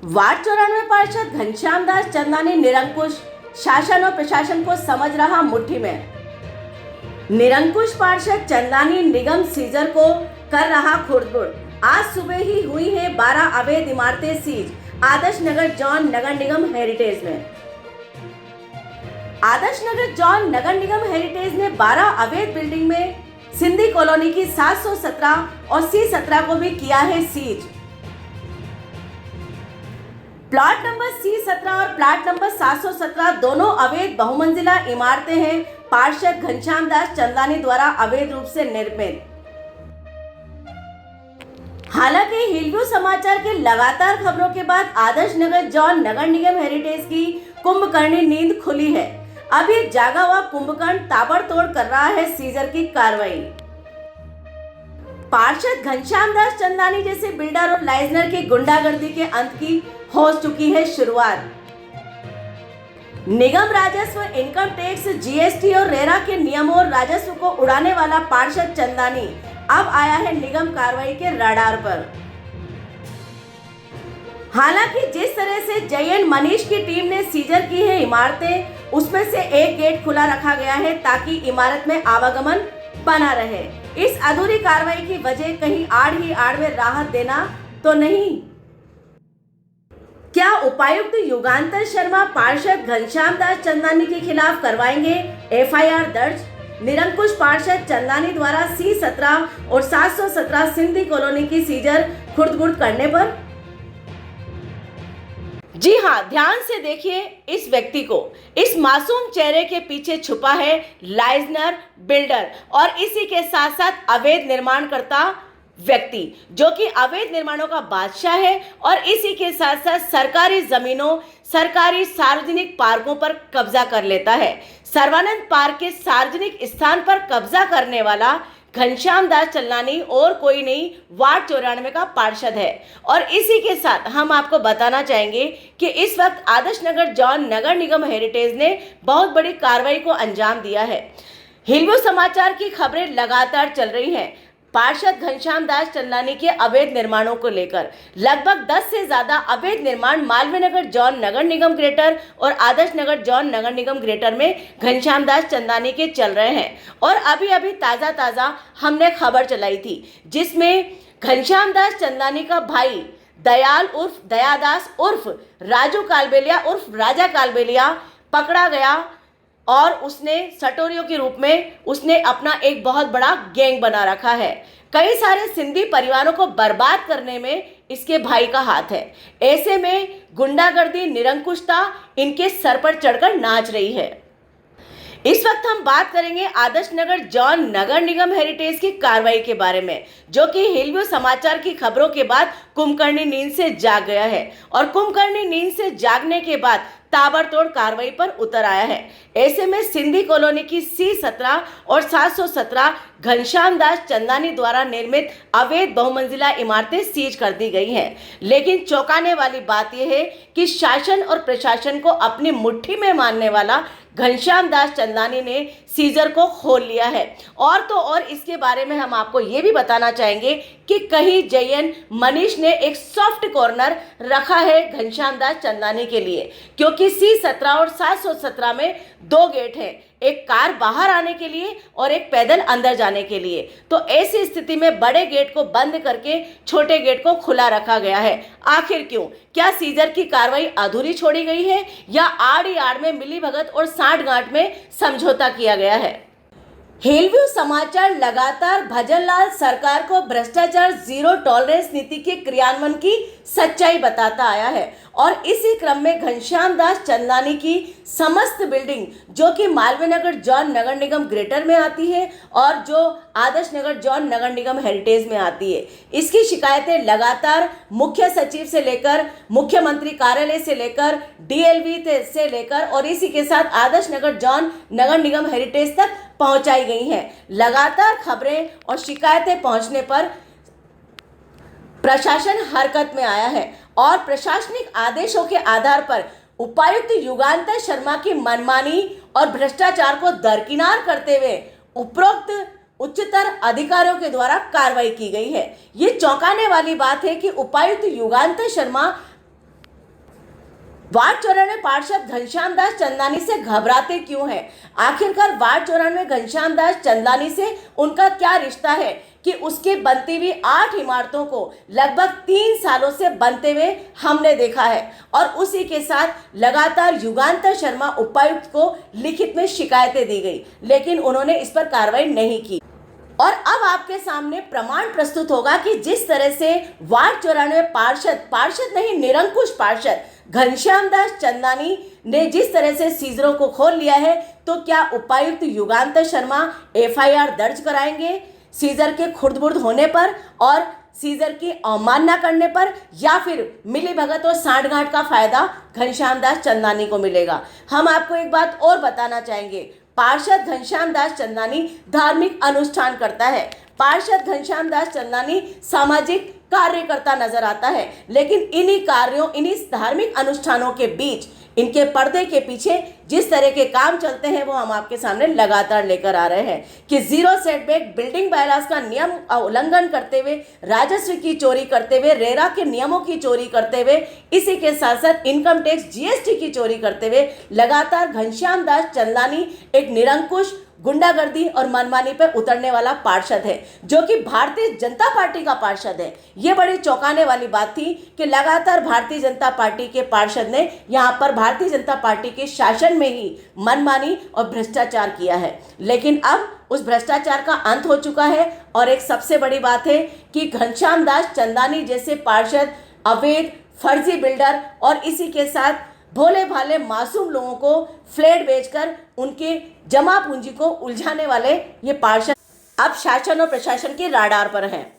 Ward 94 पार्षद घनश्याम दास चंदानी निरंकुश, शासन और प्रशासन को समझ रहा मुट्ठी में। निरंकुश पार्षद चंदानी निगम सीजर को कर रहा खुर्द-बुर्द। आज सुबह ही हुई है 12 अवैध इमारतें सीज आदर्श नगर जोन नगर निगम हेरिटेज में। आदर्श नगर जोन नगर निगम हेरिटेज ने 12 अवैध बिल्डिंग में सिंधी कॉलोनी की 717 और C17 को भी किया है सीज। प्लॉट नंबर C17 और प्लॉट नंबर 717 दोनों अवैध बहुमंजिला इमारतें हैं, पार्षद घनश्याम दास चंदानी द्वारा अवैध रूप से निर्मित। हालांकि हिलव्यू समाचार के लगातार खबरों के बाद आदर्श नगर जोन नगर निगम हेरिटेज की कुंभकर्णी नींद खुली है। अब ये जागा हुआ कुंभकर्ण ताबड़तोड़ कर रहा है सीजर की कार्रवाई। पार्षद घनश्याम दास चंदानी जैसे बिल्डर और लाइजनर की गुंडागर्दी के अंत की हो चुकी है शुरुआत। निगम राजस्व, इनकम टैक्स, GST और रेरा के नियमों और राजस्व को उड़ाने वाला पार्षद चंदानी अब आया है निगम कार्रवाई के रडार पर। हालांकि जिस तरह से जयन मनीष की टीम ने सीजर की है इमारतें, उसमें से एक गेट खुला रखा गया है ताकि इमारत में आवागमन बना रहे। इस अधूरी कार्रवाई की वजह कहीं आड़ ही आड़ में राहत देना तो नहीं। क्या उपायुक्त युगांतर शर्मा पार्षद घनश्याम दास चंदानी के खिलाफ करवाएंगे FIR दर्ज? निरंकुश पार्षद चंदानी द्वारा C17 और 717 सिंधी कॉलोनी की सीजर खुर्द-बुर्द करने पर। जी हाँ, ध्यान से देखिए इस व्यक्ति को। इस मासूम चेहरे के पीछे छुपा है लाइजनर, बिल्डर और इसी के साथ साथ अवैध निर्माणकर्ता व्यक्ति, जो कि अवैध निर्माणों का बादशाह है और इसी के साथ साथ सरकारी जमीनों, सरकारी सार्वजनिक पार्कों पर कब्जा कर लेता है। सर्वानंद पार्क के सार्वजनिक स्थान पर कब्जा करने वाला घनश्याम दास चंदानी और कोई नहीं, वार्ड 94 का पार्षद है। और इसी के साथ हम आपको बताना चाहेंगे कि इस वक्त आदर्श नगर जोन नगर निगम हेरिटेज ने बहुत बड़ी कार्रवाई को अंजाम दिया है। हिलव्यू समाचार की खबरें लगातार चल रही हैं पार्षद घनश्याम दास चंदानी के अवैध निर्माणों को लेकर। लगभग 10 से ज्यादा अवैध निर्माण मालवीय नगर जोन नगर निगम ग्रेटर और आदर्श नगर जोन नगर निगम ग्रेटर में घनश्याम दास चंदानी के चल रहे हैं। और अभी अभी ताज़ा हमने खबर चलाई थी जिसमें घनश्याम दास चंदानी का भाई दयाल उर्फ दयादास उर्फ राजू कालबेलिया उर्फ राजा कालबेलिया पकड़ा गया और उसने सटोरियों के रूप में उसने अपना एक बहुत बड़ा गैंग बना रखा है। कई सारे सिंधी परिवारों को बर्बाद करने में इसके भाई का हाथ है। ऐसे में गुंडागर्दी, निरंकुशता इनके सर पर चढ़कर नाच रही है। इस वक्त हम बात करेंगे आदर्श नगर जोन नगर निगम हेरिटेज की कार्रवाई के बारे में, जो कि हिलव्यू समाचार की खबरों के बाद कुंभकर्णी नींद से जाग गया है और कुंभकर्णी नींद से जागने के बाद ताबड़तोड़ कार्रवाई पर उतर आया है। ऐसे में सिंधी कॉलोनी की C17 और 717 घनश्याम दास चंदानी द्वारा निर्मित अवैध बहुमंजिला इमारतें सीज कर दी गई हैं। लेकिन चौंकाने वाली बात यह है कि शासन और प्रशासन को अपनी मुट्ठी में मानने वाला घनश्याम दास चंदानी ने सीजर को खोल लिया है। और तो और इसके बारे में हम आपको ये भी बताना चाहेंगे कि कहीं जयन मनीष ने एक सॉफ्ट कॉर्नर रखा है घनश्याम दास चंदानी के लिए, क्योंकि C17 और 717 में 2 गेट हैं, एक कार बाहर आने के लिए और एक पैदल अंदर जाने के लिए। तो ऐसी स्थिति में बड़े गेट को बंद करके छोटे गेट को खुला रखा गया है। आखिर क्यों? क्या सीजर की कार्रवाई अधूरी छोड़ी गई है या आड़ ही आड़ में मिलीभगत और सांठ-गांठ में समझौता किया गया है? हिलव्यू समाचार लगातार भजनलाल सरकार को भ्रष्टाचार जीरो टॉलरेंस नीति के क्रियान्वयन की सच्चाई बताता आया है। और इसी क्रम में घनश्याम दास चंदानी की समस्त बिल्डिंग, जो कि मालवीय नगर जोन नगर निगम ग्रेटर में आती है और जो आदर्श नगर जोन नगर निगम हेरिटेज में आती है, इसकी शिकायतें लगातार मुख्य सचिव से लेकर मुख्यमंत्री कार्यालय से लेकर DLV से लेकर और इसी के साथ आदर्श नगर जोन नगर निगम हेरिटेज तक पहुंचाई गई हैं। लगातार खबरें और शिकायतें पहुंचने पर प्रशासन हरकत में आया है और प्रशासनिक आदेशों के आधार पर उपायुक्त युगांतर शर्मा की मनमानी और भ्रष्टाचार को दरकिनार करते हुए उपरोक्त उच्चतर अधिकारियों के द्वारा कार्रवाई की गई है। ये चौंकाने वाली बात है कि उपायुक्त युगांतर शर्मा वार्ड 94 पार्षद घनश्याम दास चंदानी से घबराते क्यों हैं? आखिरकार वार्ड 94 घनश्याम दास चंदानी से उनका क्या रिश्ता है कि उसके बनती हुई 8 इमारतों को लगभग 3 सालों से बनते हुए हमने देखा है और उसी के साथ लगातार युगांतर शर्मा उपायुक्त को लिखित में शिकायतें दी गई, लेकिन उन्होंने इस पर कार्रवाई नहीं की। और अब आपके सामने प्रमाण प्रस्तुत होगा कि जिस तरह से वार्ड 94 पार्षद नहीं निरंकुश पार्षद घनश्याम दास चंदानी ने जिस तरह से सीजरों को खोल लिया है, तो क्या उपायुक्त युगांतर शर्मा एफआईआर दर्ज कराएंगे सीजर के खुर्द-बुर्द होने पर और सीजर की अवमानना करने पर, या फिर मिलीभगत और सांठगांठ का फायदा घनश्याम दास चंदानी को मिलेगा? हम आपको एक बात और बताना चाहेंगे, पार्षद घनश्याम दास चंदानी धार्मिक अनुष्ठान करता है। पार्षद घनश्याम दास चंदानी सामाजिक कार्यकर्ता नजर आता है, लेकिन इन्हीं कार्यों, इन्हीं धार्मिक अनुष्ठानों के बीच, इनके पर्दे के पीछे जिस तरह के काम चलते हैं वो हम आपके सामने लगातार लेकर आ रहे हैं कि जीरो सेटबैक बिल्डिंग बायलॉज का नियम उल्लंघन करते हुए, राजस्व की चोरी करते हुए, रेरा के नियमों की चोरी करते हुए, इसी के साथ साथ इनकम टैक्स जीएसटी की चोरी करते हुए लगातार घनश्याम दास चंदानी एक निरंकुश गुंडागर्दी और मनमानी पर उतरने वाला पार्षद है, जो कि भारतीय जनता पार्टी का पार्षद है। ये बड़ी चौंकाने वाली बात थी कि लगातार भारतीय जनता पार्टी के पार्षद ने यहाँ पर भारतीय जनता पार्टी के शासन में ही मनमानी और भ्रष्टाचार किया है, लेकिन अब उस भ्रष्टाचार का अंत हो चुका है। और एक सबसे बड़ी बात है कि घनश्याम दास चंदानी जैसे पार्षद अवैध फर्जी बिल्डर और इसी के साथ भोले भाले मासूम लोगों को फ्लैट बेचकर उनके जमा पूंजी को उलझाने वाले ये पार्षद अब शासन और प्रशासन के राडार पर हैं।